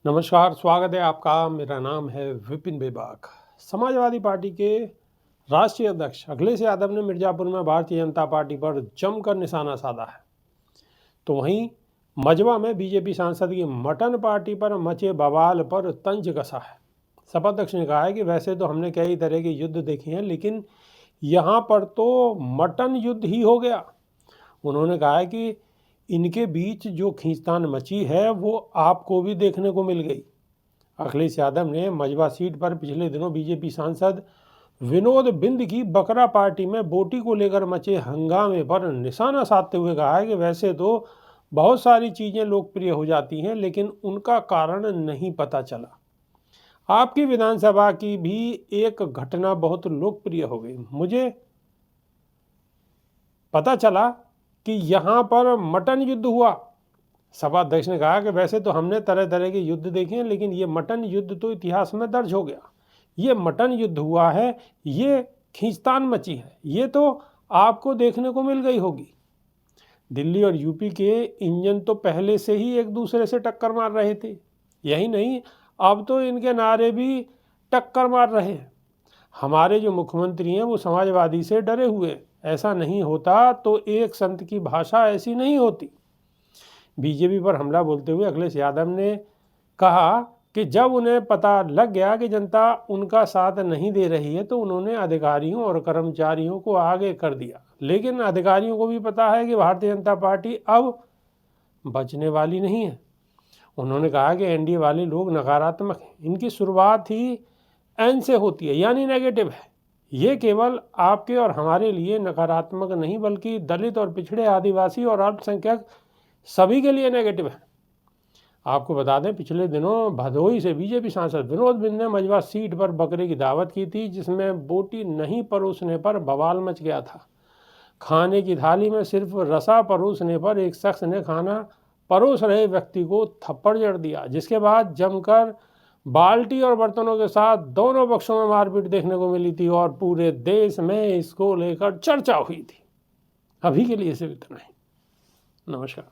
नमस्कार, स्वागत है आपका। मेरा नाम है विपिन बेबाक। समाजवादी पार्टी के राष्ट्रीय अध्यक्ष अखिलेश यादव ने मिर्जापुर में भारतीय जनता पार्टी पर जमकर निशाना साधा है। तो वहीं मजवा में बीजेपी सांसद की मटन पार्टी पर मचे बवाल पर तंज कसा है। सपा अध्यक्ष ने कहा है कि वैसे तो हमने कई तरह के युद्ध देखे हैं, लेकिन यहाँ पर तो मटन युद्ध ही हो गया। उन्होंने कहा है कि इनके बीच जो खींचतान मची है वो आपको भी देखने को मिल गई। अखिलेश यादव ने मजवा सीट पर पिछले दिनों बीजेपी सांसद विनोद बिंद की बकरा पार्टी में बोटी को लेकर मचे हंगामे पर निशाना साधते हुए कहा है कि वैसे तो बहुत सारी चीज़ें लोकप्रिय हो जाती हैं, लेकिन उनका कारण नहीं पता चला। आपकी विधानसभा की भी एक घटना बहुत लोकप्रिय हो गई। मुझे पता चला कि यहाँ पर मटन युद्ध हुआ। सपा अध्यक्ष ने कहा कि वैसे तो हमने तरह तरह के युद्ध देखे हैं, लेकिन ये मटन युद्ध तो इतिहास में दर्ज हो गया। ये मटन युद्ध हुआ है, ये खींचतान मची है, ये तो आपको देखने को मिल गई होगी। दिल्ली और यूपी के इंजन तो पहले से ही एक दूसरे से टक्कर मार रहे थे। यही नहीं, अब तो इनके नारे भी टक्कर मार रहे हैं। हमारे जो मुख्यमंत्री हैं वो समाजवादी से डरे हुए हैं। ऐसा नहीं होता तो एक संत की भाषा ऐसी नहीं होती। बीजेपी पर हमला बोलते हुए अखिलेश यादव ने कहा कि जब उन्हें पता लग गया कि जनता उनका साथ नहीं दे रही है तो उन्होंने अधिकारियों और कर्मचारियों को आगे कर दिया। लेकिन अधिकारियों को भी पता है कि भारतीय जनता पार्टी अब बचने वाली नहीं है। उन्होंने कहा कि एनडीए वाले लोग नकारात्मक हैं, इनकी शुरुआत ही एन से होती है, यानी नेगेटिव है। ये केवल आपके और हमारे लिए नकारात्मक नहीं, बल्कि दलित और पिछड़े, आदिवासी और अल्पसंख्यक सभी के लिए नेगेटिव है। आपको बता दें, पिछले दिनों भदोही से बीजेपी सांसद विनोद बिंद ने मजवा सीट पर बकरे की दावत की थी, जिसमें बोटी नहीं परोसने पर बवाल मच गया था। खाने की थाली में सिर्फ रसा परोसने पर एक शख्स ने खाना परोस रहे व्यक्ति को थप्पड़ जड़ दिया, जिसके बाद जमकर बाल्टी और बर्तनों के साथ दोनों पक्षों में मारपीट देखने को मिली थी और पूरे देश में इसको लेकर चर्चा हुई थी। अभी के लिए सिर्फ इतना ही। नमस्कार।